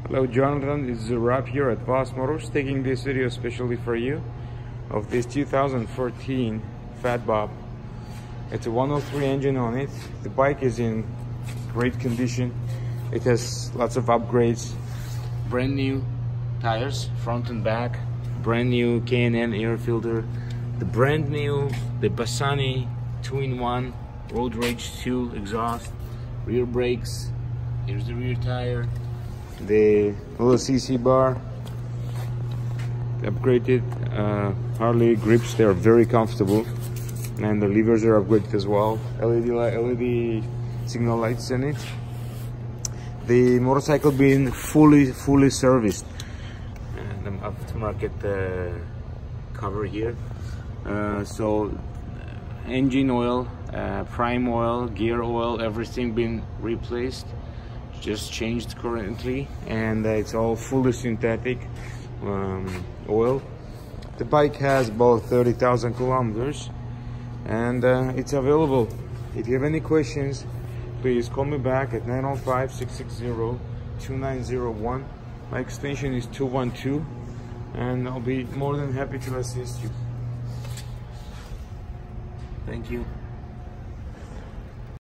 Hello Jonathan, it's Rob here at Vos Motors, taking this video especially for you of this 2014 Fat Bob. It's a 103 engine on it. The bike is in great condition. It has lots of upgrades, brand new tires front and back, brand new K&N air filter, the Bassani 2-in-1 road rage 2 exhaust, rear brakes, here's the rear tire, the little CC bar, the upgraded Harley grips. They are very comfortable, and the levers are upgraded as well. LED signal lights in it. The motorcycle being fully serviced, and the aftermarket cover here. So engine oil, prime oil, gear oil, everything been replaced, just changed currently, and it's all fully synthetic oil. The bike has about 30,000 kilometers, and it's available. If you have any questions, please call me back at 905-660-2901. My extension is 212, and I'll be more than happy to assist you. Thank you.